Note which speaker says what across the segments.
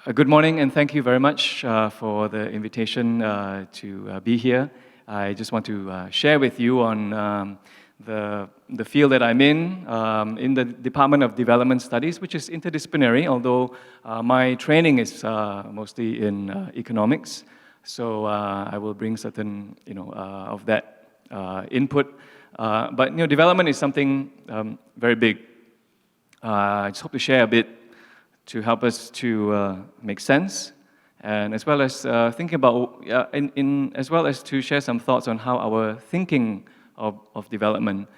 Speaker 1: Good morning, and thank you very much for the invitation to be here. I just want to share with you on the field that I'm in the Department of Development Studies, which is interdisciplinary, although my training is mostly in economics. So I will bring certain, of that input. But development is something very big. I just hope to share a bit to help us to make sense, and as well as thinking about, as well as to share some thoughts on how our thinking of development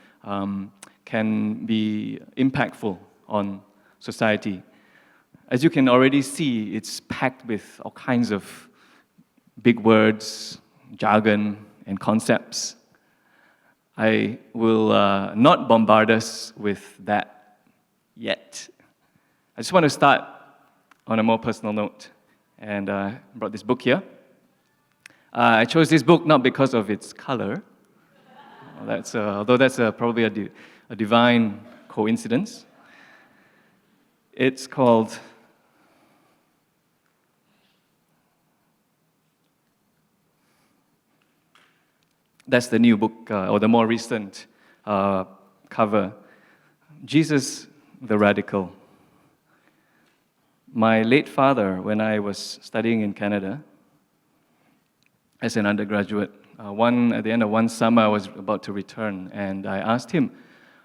Speaker 1: can be impactful on society. As you can already see, it's packed with all kinds of big words, jargon, and concepts. I will not bombard us with that yet. I just want to start on a more personal note, and I brought this book here. I chose this book not because of its color, although that's probably a divine coincidence. It's called that's the new book, or the more recent cover, Jesus the Radical. My late father, when I was studying in Canada as an undergraduate, at the end of one summer, I was about to return, and I asked him.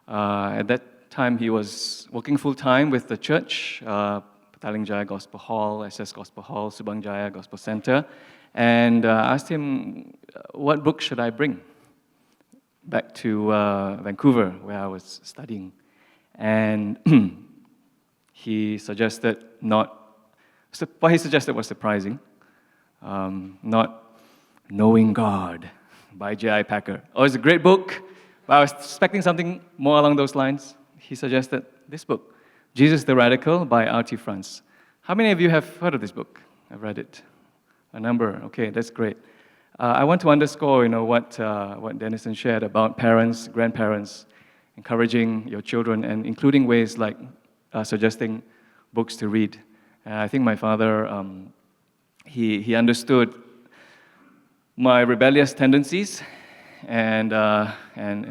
Speaker 1: At that time, he was working full-time with the church, Petaling Jaya Gospel Hall, SS Gospel Hall, Subang Jaya Gospel Center, and asked him, what book should I bring back to Vancouver, where I was studying? And he suggested what he suggested was surprising, not Knowing God by J.I. Packer. Oh, it's a great book, but I was expecting something more along those lines. He suggested this book, Jesus the Radical by R.T. France. How many of you have heard of this book? I've read it. A number. Okay, that's great. I want to underscore, what Dennison shared about parents, grandparents, encouraging your children, and including ways like suggesting books to read. I think my father, he understood my rebellious tendencies and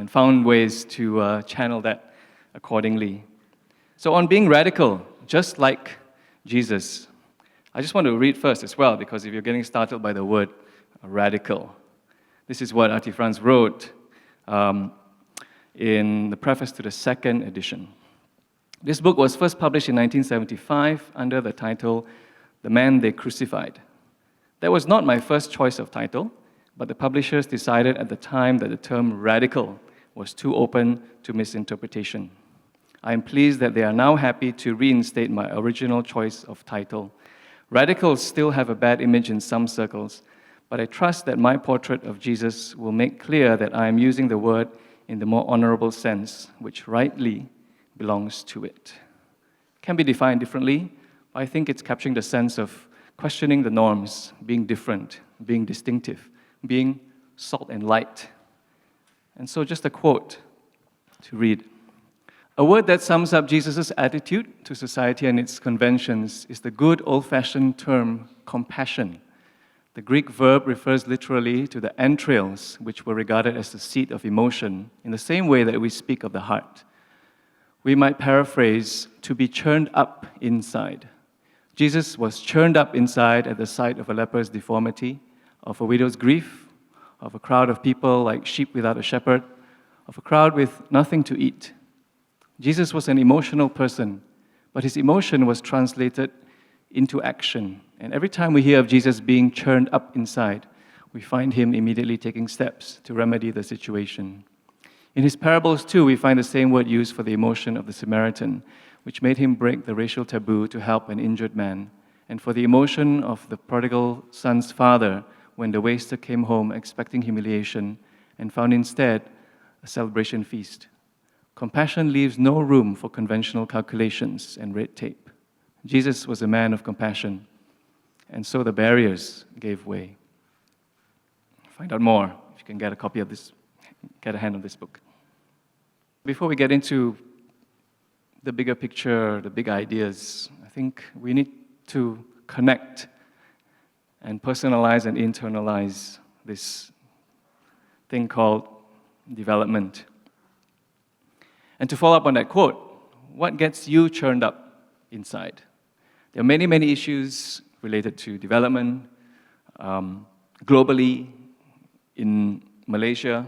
Speaker 1: found ways to channel that accordingly. So on being radical, just like Jesus, I just want to read first as well, because if you're getting startled by the word radical, this is what R.T. France wrote in the preface to the second edition. This book was first published in 1975 under the title, The Man They Crucified. That was not my first choice of title, but the publishers decided at the time that the term radical was too open to misinterpretation. I am pleased that they are now happy to reinstate my original choice of title. Radicals still have a bad image in some circles, but I trust that my portrait of Jesus will make clear that I am using the word in the more honorable sense, which rightly belongs to it. Can be defined differently, but I think it's capturing the sense of questioning the norms, being different, being distinctive, being salt and light. And so just a quote to read. A word that sums up Jesus' attitude to society and its conventions is the good old-fashioned term compassion. The Greek verb refers literally to the entrails, which were regarded as the seat of emotion, in the same way that we speak of the heart. We might paraphrase, to be churned up inside. Jesus was churned up inside at the sight of a leper's deformity, of a widow's grief, of a crowd of people like sheep without a shepherd, of a crowd with nothing to eat. Jesus was an emotional person, but his emotion was translated into action. And every time we hear of Jesus being churned up inside, we find him immediately taking steps to remedy the situation. In his parables, too, we find the same word used for the emotion of the Samaritan, which made him break the racial taboo to help an injured man, and for the emotion of the prodigal son's father when the waster came home expecting humiliation and found instead a celebration feast. Compassion leaves no room for conventional calculations and red tape. Jesus was a man of compassion, and so the barriers gave way. Find out more if you can get a hand on this book. Before we get into the bigger picture, the big ideas, I think we need to connect and personalize and internalize this thing called development. And to follow up on that quote, what gets you churned up inside? There are many, many issues related to development, globally, in Malaysia,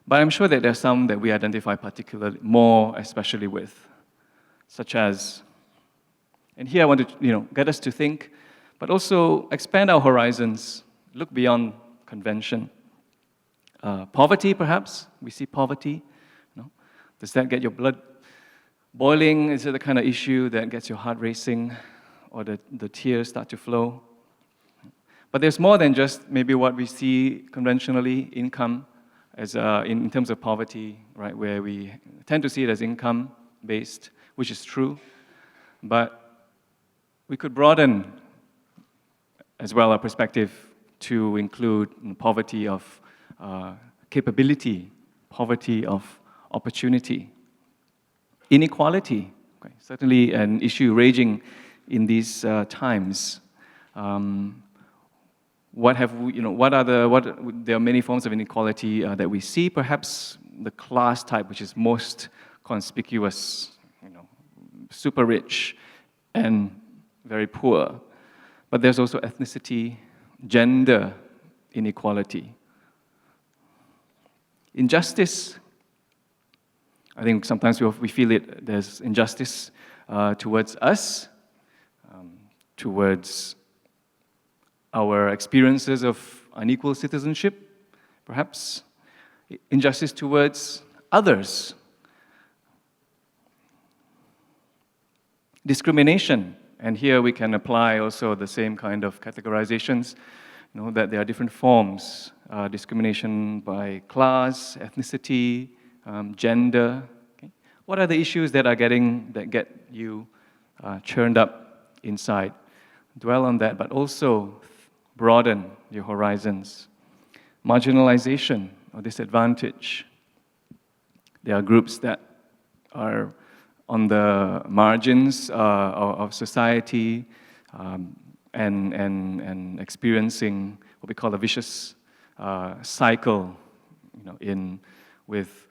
Speaker 1: but I'm sure that there are some that we identify particularly more, especially with, such as, and here I want to get us to think, but also expand our horizons, look beyond convention. Poverty, perhaps. We see poverty. Does that get your blood boiling? Is it the kind of issue that gets your heart racing or the tears start to flow? But there's more than just maybe what we see conventionally, income, as in terms of poverty, right, where we tend to see it as income-based, which is true. But we could broaden as well our perspective to include poverty of capability, poverty of opportunity, inequality, okay, certainly an issue raging in these times. There are many forms of inequality that we see. Perhaps the class type, which is most conspicuous, super rich and very poor. But there's also ethnicity, gender inequality. Injustice, I think sometimes we feel it, there's injustice towards us, towards our experiences of unequal citizenship, perhaps injustice towards others. Discrimination, and here we can apply also the same kind of categorizations, that there are different forms, discrimination by class, ethnicity, gender. Okay? What are the issues that get you churned up inside? Dwell on that, but also broaden your horizons. Marginalization or disadvantage. There are groups that are on the margins of society and experiencing what we call a vicious cycle, with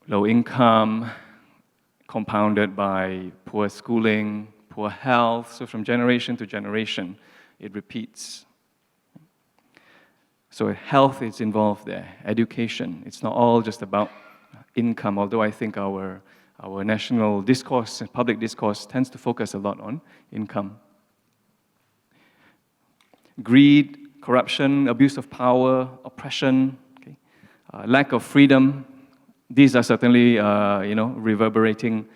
Speaker 1: low income, compounded by poor schooling, poor health. So from generation to generation, it repeats. So health is involved there, education. It's not all just about income, although I think our national discourse and public discourse tends to focus a lot on income. Greed, corruption, abuse of power, oppression, okay? Lack of freedom. These are certainly, reverberating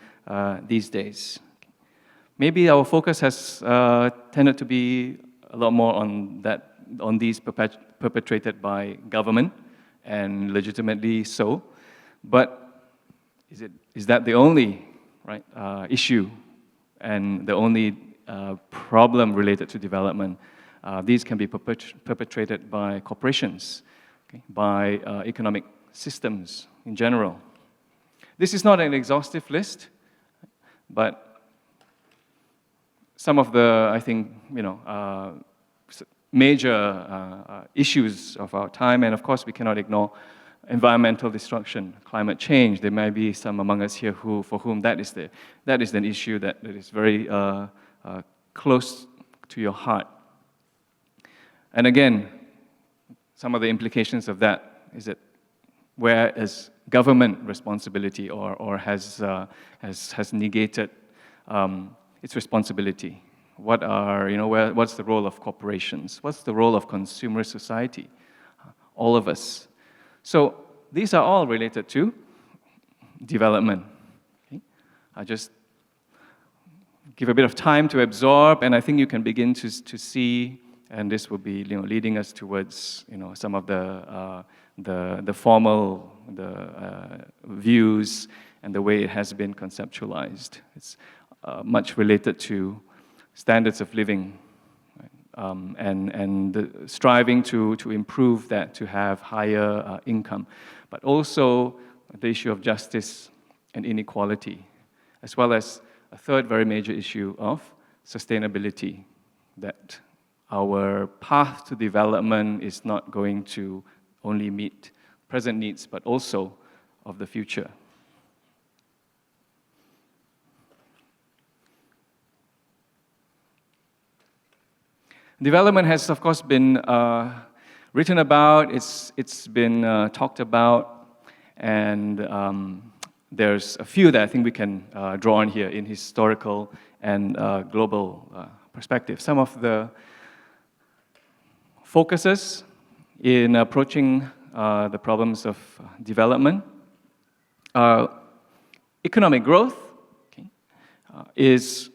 Speaker 1: these days. Maybe our focus has tended to be a lot more on these perpetrated by government, and legitimately so. But is that the only issue and the only problem related to development? These can be perpetrated by corporations, okay, by economic systems in general. This is not an exhaustive list, but some of the, I think, major issues of our time, and of course we cannot ignore environmental destruction, climate change. There may be some among us here for whom that is an issue that is very close to your heart. And again, some of the implications of that is that where is government responsibility or has negated its responsibility? What's the role of corporations? What's the role of consumer society? All of us. So these are all related to development. Okay? I just give a bit of time to absorb, and I think you can begin to see, and this will be leading us towards some of the formal views and the way it has been conceptualized. It's much related to standards of living, right? and striving to improve that, to have higher income, but also the issue of justice and inequality, as well as a third very major issue of sustainability. that our path to development is not going to only meet present needs, but also of the future. Development has, of course, been written about, it's been talked about, and there's a few that I think we can draw on here in historical and global perspective. Some of the focuses in approaching the problems of development. Economic growth, okay, is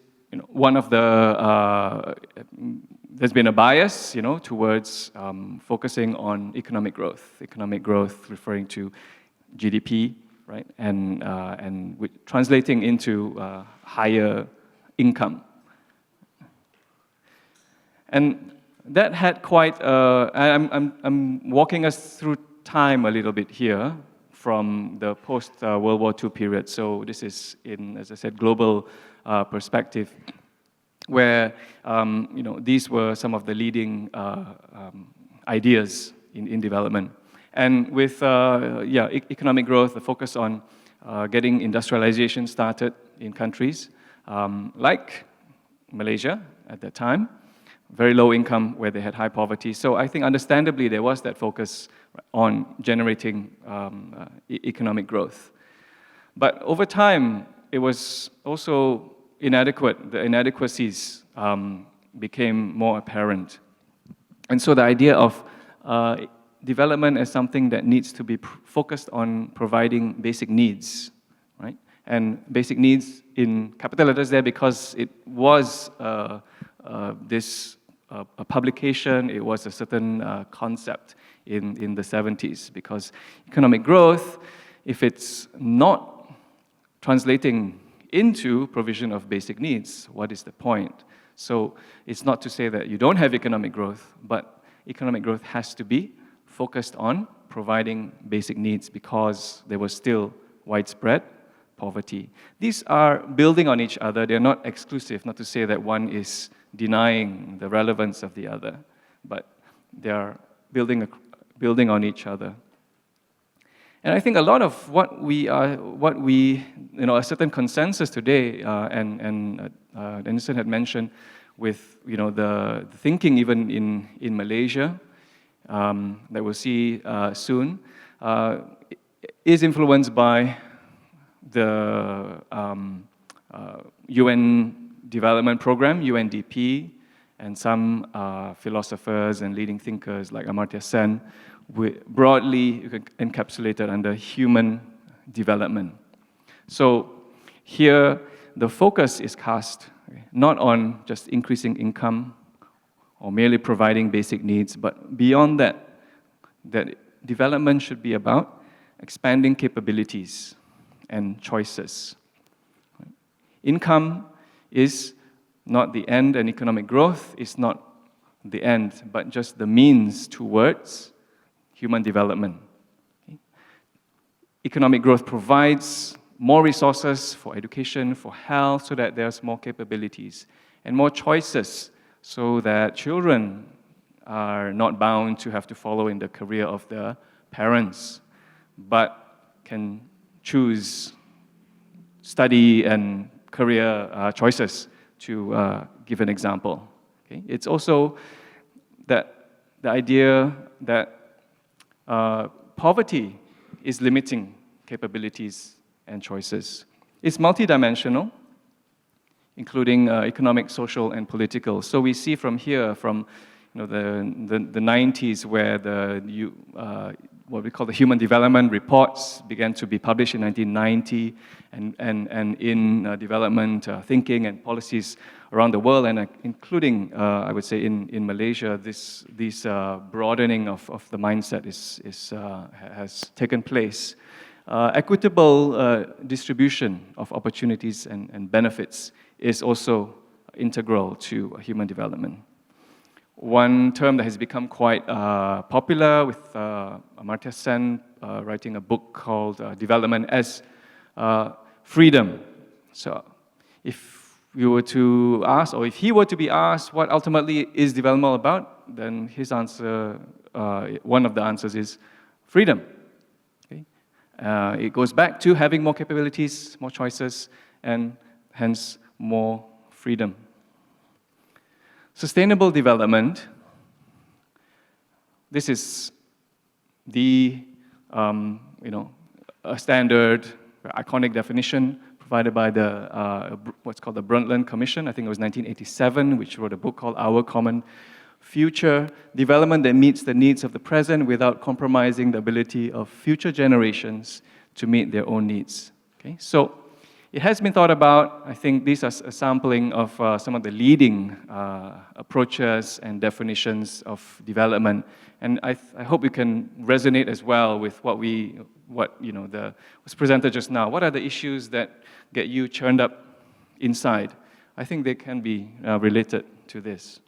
Speaker 1: one of the, there's been a bias towards focusing on economic growth referring to GDP, right, and translating into higher income. And that had quite, I'm walking us through time a little bit here from the post-World War II period. So this is in, as I said, global perspective, where these were some of the leading ideas in development. And with economic growth, the focus on getting industrialization started in countries like Malaysia at that time, very low income where they had high poverty. So I think understandably there was that focus on generating economic growth. But over time, it was also inadequate. The inadequacies became more apparent. And so the idea of development as something that needs to be focused on providing basic needs, right? And basic needs in capital letters there because it was a publication, it was a certain concept in the 70s, because economic growth, if it's not translating into provision of basic needs, what is the point? So it's not to say that you don't have economic growth, but economic growth has to be focused on providing basic needs because there was still widespread poverty. These are building on each other, they're not exclusive, not to say that one is denying the relevance of the other, but they are building on each other. And I think a lot of what we a certain consensus today, and Denison had mentioned with the thinking even in Malaysia that we'll see soon, is influenced by the UN Development Program, UNDP, and some philosophers and leading thinkers like Amartya Sen, broadly encapsulated under human development. So here, the focus is cast not on just increasing income or merely providing basic needs, but beyond that, that development should be about expanding capabilities and choices. Income is not the end, and economic growth is not the end, but just the means towards human development. Okay? Economic growth provides more resources for education, for health, so that there's more capabilities and more choices, so that children are not bound to have to follow in the career of their parents, but can choose study and career choices, to give an example. Okay? It's also that the idea that poverty is limiting capabilities and choices. It's multidimensional, including economic, social, and political. So we see from here, from the 90s, where what we call the Human Development Reports began to be published in 1990, and in development thinking and policies around the world, and including, I would say, in Malaysia, this broadening of the mindset has taken place. Equitable distribution of opportunities and benefits is also integral to human development. One term that has become quite popular, with Amartya Sen writing a book called Development as Freedom. So if we were to ask, or if he were to be asked what ultimately is development all about, then his answer, one of the answers is freedom. Okay? It goes back to having more capabilities, more choices, and hence more freedom. Sustainable development, this is the, a standard, iconic definition provided by the, what's called the Brundtland Commission. I think it was 1987, which wrote a book called Our Common Future. Development that meets the needs of the present without compromising the ability of future generations to meet their own needs. Okay? So it has been thought about. I think these are a sampling of some of the leading approaches and definitions of development. And I hope you can resonate as well with what was presented just now. What are the issues that get you churned up inside? I think they can be related to this.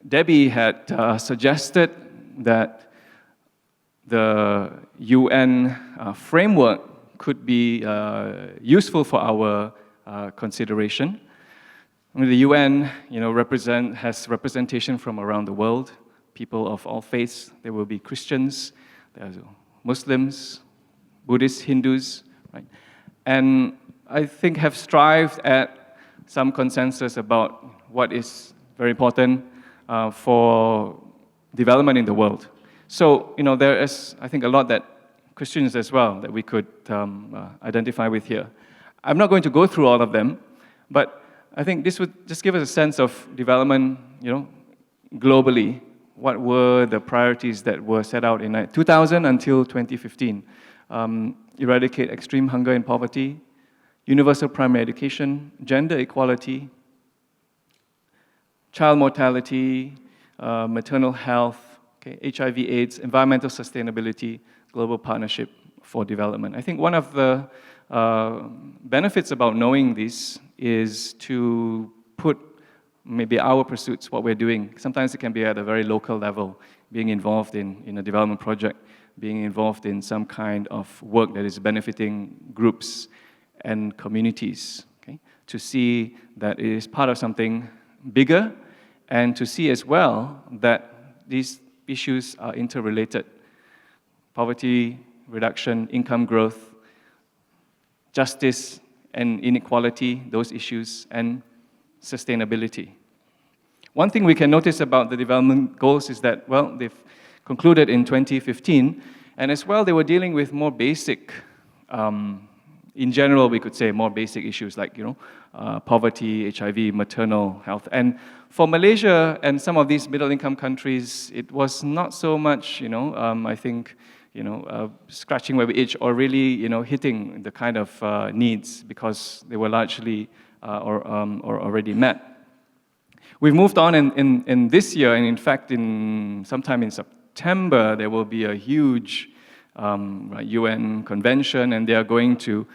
Speaker 1: Debbie had suggested that the UN framework could be useful for our consideration. I mean, the UN, has representation from around the world, people of all faiths. There will be Christians, there's Muslims, Buddhists, Hindus, right? And I think have strived at some consensus about what is very important for development in the world. So, there is, I think, a lot that Christians as well that we could identify with here. I'm not going to go through all of them, but I think this would just give us a sense of development, globally. What were the priorities that were set out in 2000 until 2015? Eradicate extreme hunger and poverty, universal primary education, gender equality, child mortality, maternal health, HIV/AIDS, environmental sustainability, global partnership for development. I think one of the benefits about knowing this is to put maybe our pursuits, what we're doing. Sometimes it can be at a very local level, being involved in a development project, being involved in some kind of work that is benefiting groups and communities, to see that it is part of something bigger, and to see as well that these issues are interrelated. Poverty reduction, income growth, justice and inequality, those issues, and sustainability. One thing we can notice about the development goals is that, well, they've concluded in 2015, and as well they were dealing with more basic, in general we could say more basic issues like, poverty, HIV, maternal health. And for Malaysia and some of these middle-income countries, it was not so much, I think, scratching where we itch or really, hitting the kind of needs because they were largely or already met. We've moved on in this year, and in fact, sometime in September, there will be a huge UN convention, and they are going to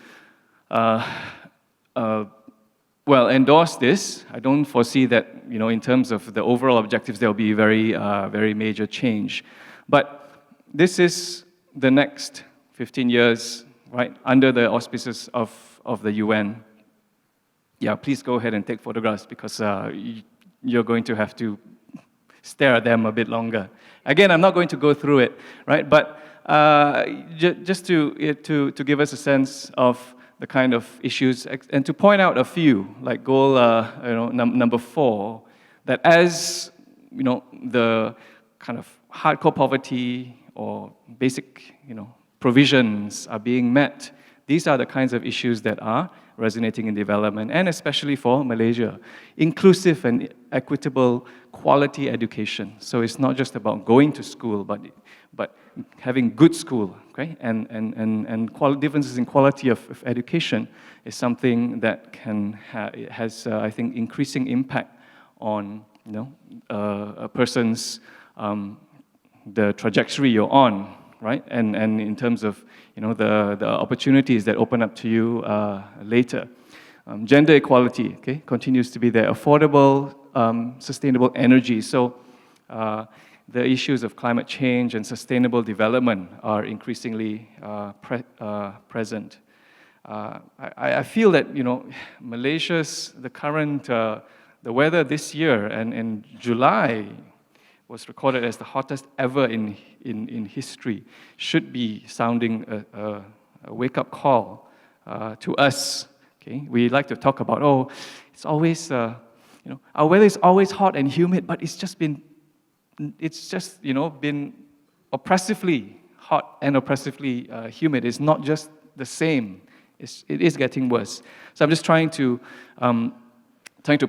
Speaker 1: endorse this. I don't foresee that, in terms of the overall objectives, there will be very major change. But this is the next 15 years, right, under the auspices of the UN. Yeah, please go ahead and take photographs because you're going to have to stare at them a bit longer. Again, I'm not going to go through it, right? But just to give us a sense of the kind of issues and to point out a few, like goal number 4, that as the kind of hardcore poverty or basic provisions are being met, these are the kinds of issues that are resonating in development, and especially for Malaysia. Inclusive and equitable quality education. So it's not just about going to school, but having good school, okay? And differences in quality of education is something that has I think, increasing impact on a person's the trajectory you're on, right? And in terms of the opportunities that open up to you later. Gender equality, okay, continues to be there. Affordable, sustainable energy. So the issues of climate change and sustainable development are increasingly present. I feel that, Malaysia's, the current, the weather this year and in July was recorded as the hottest ever in history, should be sounding a wake-up call to us. Okay? We like to talk about, it's always, our weather is always hot and humid, but it's just been oppressively hot and oppressively humid. It's not just the same. It is getting worse. So I'm just trying to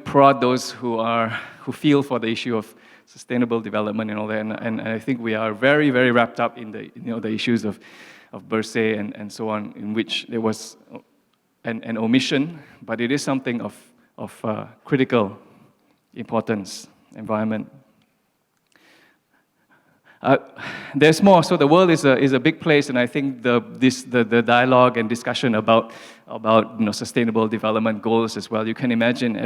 Speaker 1: prod those who feel for the issue of sustainable development and all that. And I think we are very, very wrapped up in the issues of Bersih and so on, in which there was an omission, but it is something of critical importance, environment. There's more. So the world is a big place, and I think the dialogue and discussion about sustainable development goals as well. You can imagine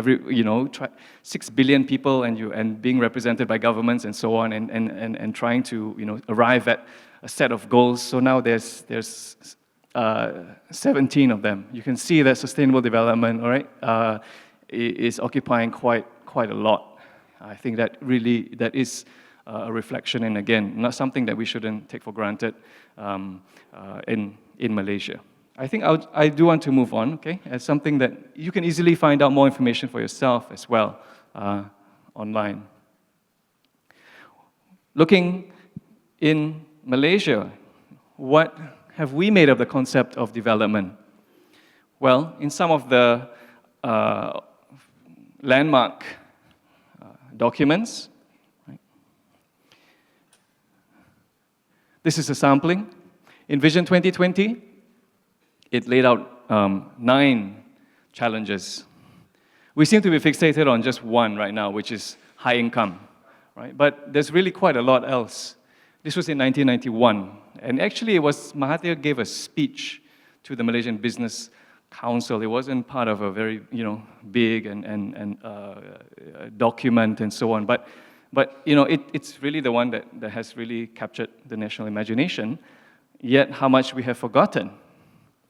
Speaker 1: 6 billion people and being represented by governments and so on, and trying to arrive at a set of goals. So now there's 17 of them. You can see that sustainable development, all right, is occupying quite a lot. I think that is a reflection, and again, not something that we shouldn't take for granted in Malaysia. I think I do want to move on, okay, as something that you can easily find out more information for yourself as well online. Looking in Malaysia, what have we made of the concept of development? Well, in some of the landmark documents, this is a sampling. In Vision 2020, it laid out 9 challenges. We seem to be fixated on just one right now, which is high income, right? But there's really quite a lot else. This was in 1991, and actually it was Mahathir gave a speech to the Malaysian Business Council. It wasn't part of a very big and document and so on, but it's really the one that has really captured the national imagination, yet how much we have forgotten,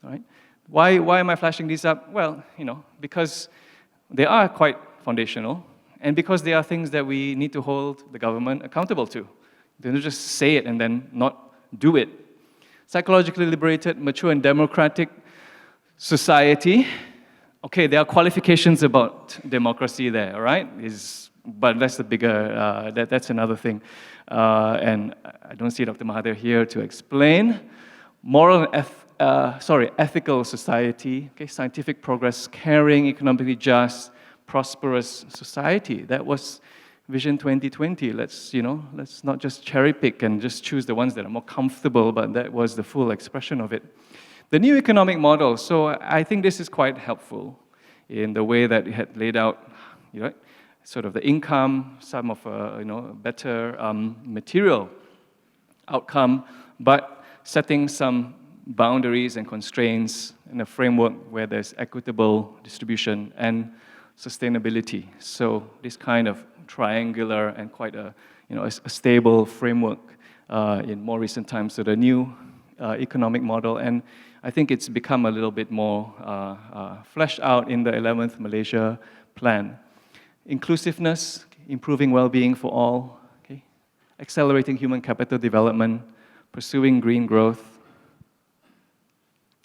Speaker 1: right? Why am I flashing these up? Well, because they are quite foundational, and because they are things that we need to hold the government accountable to. They don't just say it and then not do it. Psychologically liberated, mature and democratic society. Okay, there are qualifications about democracy there, all right? But that's the bigger, that's another thing. And I don't see Dr. Mahathir here to explain. Moral and ethical society, okay, scientific progress, caring, economically just, prosperous society. That was Vision 2020. Let's not just cherry pick and just choose the ones that are more comfortable, but that was the full expression of it. The new economic model. So I think this is quite helpful in the way that it had laid out, sort of the income, some of better material outcome, but setting some boundaries and constraints in a framework where there's equitable distribution and sustainability. So this kind of triangular and quite a stable framework in more recent times. So the new economic model, and I think it's become a little bit more fleshed out in the 11th Malaysia Plan. Inclusiveness, improving well-being for all, okay? Accelerating human capital development, pursuing green growth,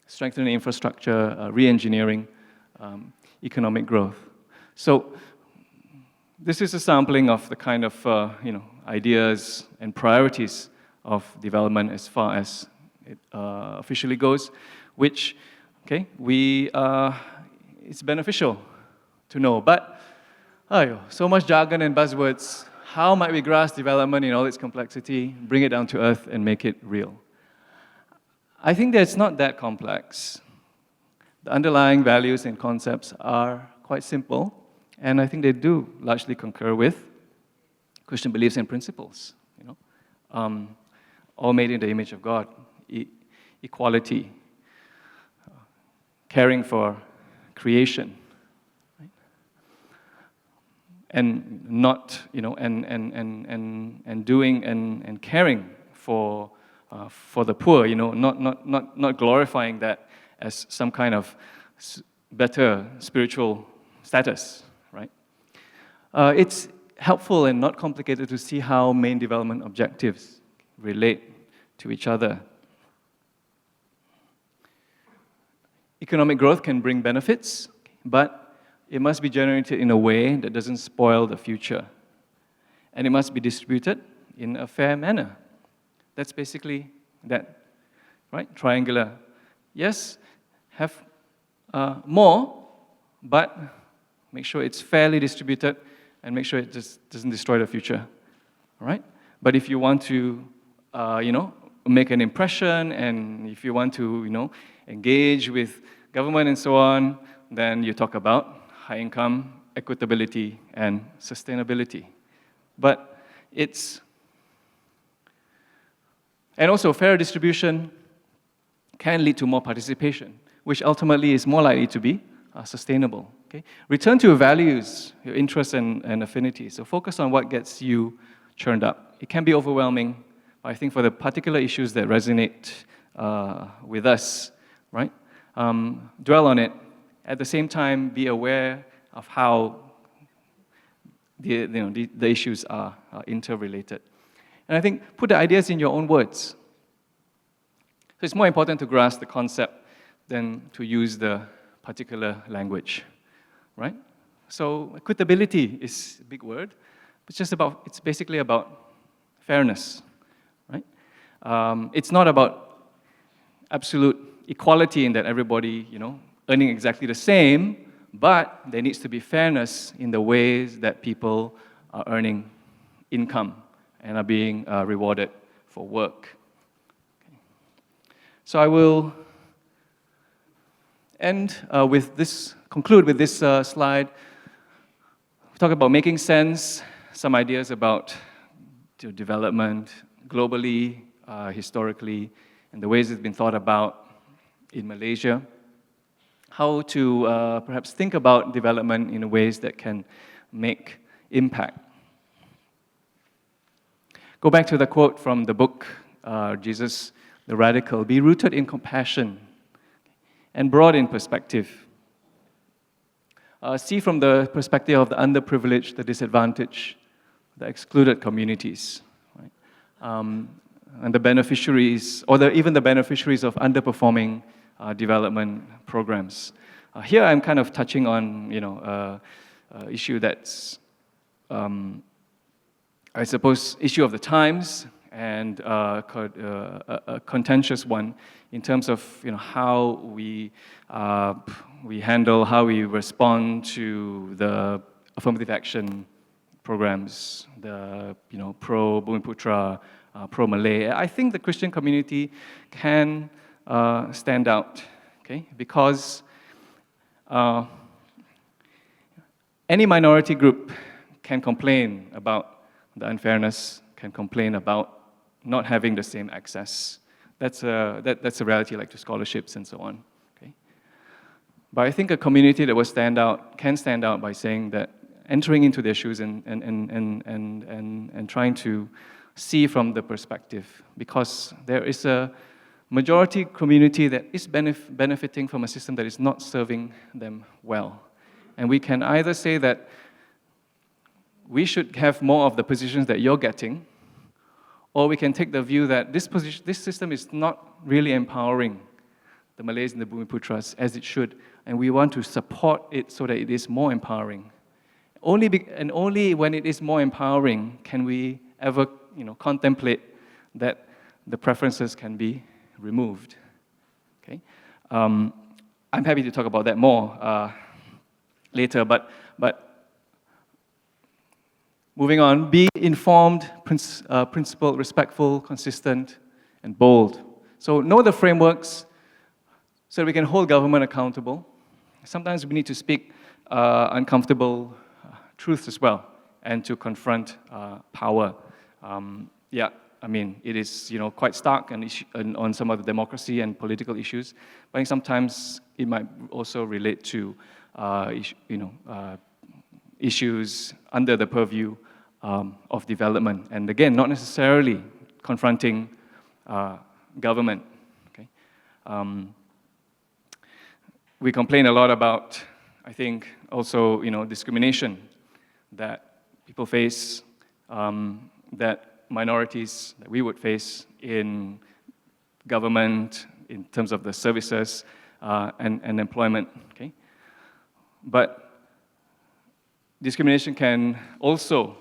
Speaker 1: strengthening infrastructure, re-engineering, economic growth. So this is a sampling of the kind of ideas and priorities of development as far as it officially goes, which it's beneficial to know. But so much jargon and buzzwords. How might we grasp development in all its complexity, bring it down to earth, and make it real? I think that it's not that complex. The underlying values and concepts are quite simple, and I think they do largely concur with Christian beliefs and principles. All made in the image of God, equality, caring for creation. and not, and doing and caring for the poor, not glorifying that as some kind of better spiritual status, right? It's helpful and not complicated to see how main development objectives relate to each other. Economic growth can bring benefits, but it must be generated in a way that doesn't spoil the future. And it must be distributed in a fair manner. That's basically that, right? Triangular. Yes, have more, but make sure it's fairly distributed and make sure it just doesn't destroy the future, all right? But if you want to, make an impression, and if you want to, engage with government and so on, then you talk about high income, equitability, and sustainability. But and also fair distribution can lead to more participation, which ultimately is more likely to be sustainable. Okay? Return to your values, your interests, and affinities. So focus on what gets you churned up. It can be overwhelming, but I think for the particular issues that resonate with us, right? Dwell on it. At the same time, be aware of how the issues are interrelated. And I think put the ideas in your own words. So it's more important to grasp the concept than to use the particular language, right? So equitability is a big word. It's basically about fairness, right? It's not about absolute equality in that everybody, earning exactly the same, but there needs to be fairness in the ways that people are earning income and are being rewarded for work. Okay. So I will conclude with this slide. Talk about making sense, some ideas about development globally, historically, and the ways it's been thought about in Malaysia. How to perhaps think about development in ways that can make impact. Go back to the quote from the book, Jesus the Radical. Be rooted in compassion and broad in perspective. See from the perspective of the underprivileged, the disadvantaged, the excluded communities, right? And the beneficiaries, or even the beneficiaries of underperforming development programs. Here I'm kind of touching on, issue that's, I suppose, issue of the times and a contentious one in terms of, how we handle, how we respond to the affirmative action programs, the, pro-Bumiputra, pro-Malay. I think the Christian community can stand out, okay? Because any minority group can complain about the unfairness, can complain about not having the same access. That's a reality, like to scholarships and so on. Okay? But I think a community that can stand out by saying that, entering into their shoes and trying to see from the perspective, because there is a majority community that is benefiting from a system that is not serving them well. And we can either say that we should have more of the positions that you're getting, or we can take the view that this system is not really empowering the Malays and the Bumiputras as it should, and we want to support it so that it is more empowering. Only when it is more empowering can we ever, contemplate that the preferences can be removed. Okay, I'm happy to talk about that more later. But moving on, be informed, principled, respectful, consistent, and bold. So know the frameworks so that we can hold government accountable. Sometimes we need to speak uncomfortable truths as well, and to confront power. It is quite stark and on some of the democracy and political issues, but I think sometimes it might also relate to issues under the purview of development. And again, not necessarily confronting government. Okay? We complain a lot about, I think, also discrimination that people face, that minorities that we would face in government, in terms of the services and employment. Okay? But discrimination can also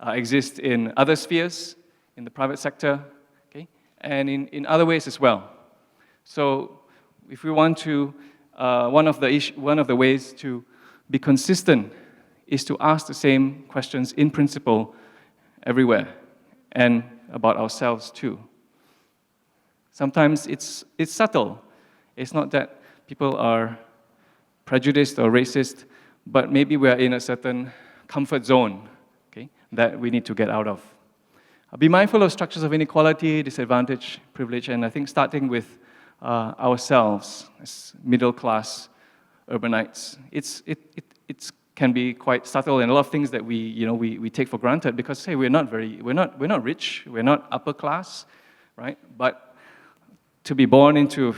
Speaker 1: exist in other spheres, in the private sector, okay? And in other ways as well. So if we want to, one of the ways to be consistent is to ask the same questions in principle everywhere, and about ourselves too. Sometimes it's subtle. It's not that people are prejudiced or racist, but maybe we're in a certain comfort zone, okay, that we need to get out of. Be mindful of structures of inequality, disadvantage, privilege, and I think starting with ourselves as middle-class urbanites. It can be quite subtle, and a lot of things that we take for granted because, hey, we're not rich, we're not upper class, right? But to be born into,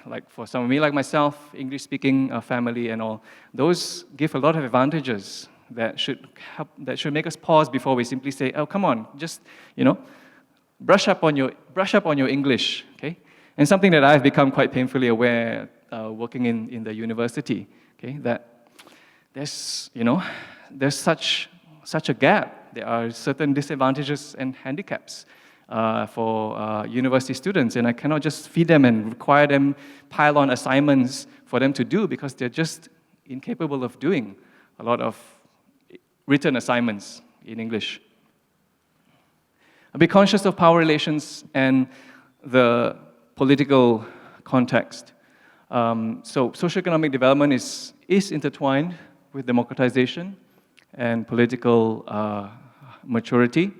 Speaker 1: like for some of me, like myself, English-speaking family and all, those give a lot of advantages that should make us pause before we simply say, oh, come on, just brush up on your English, okay? And something that I've become quite painfully aware working in the university, okay, that there's such a gap. There are certain disadvantages and handicaps for university students, and I cannot just feed them and require them pile on assignments for them to do because they're just incapable of doing a lot of written assignments in English. Be conscious of power relations and the political context. So socioeconomic development is intertwined with democratization and political maturity.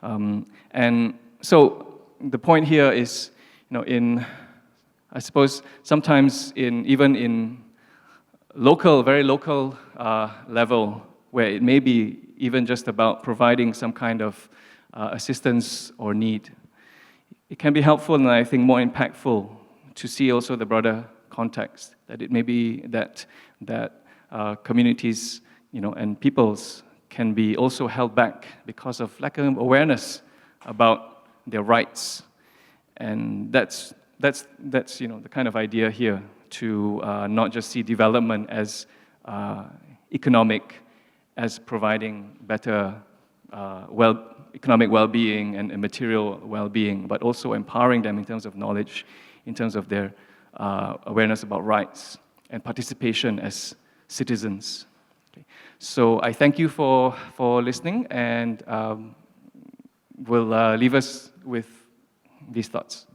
Speaker 1: And so the point here is, I suppose sometimes even in very local level, where it may be even just about providing some kind of assistance or need, it can be helpful and I think more impactful to see also the broader context, that it may be that communities, and peoples can be also held back because of lack of awareness about their rights, and that's the kind of idea here to not just see development as economic, as providing better economic well-being and material well-being, but also empowering them in terms of knowledge, in terms of their awareness about rights and participation as citizens. Okay. So I thank you for listening, and will leave us with these thoughts.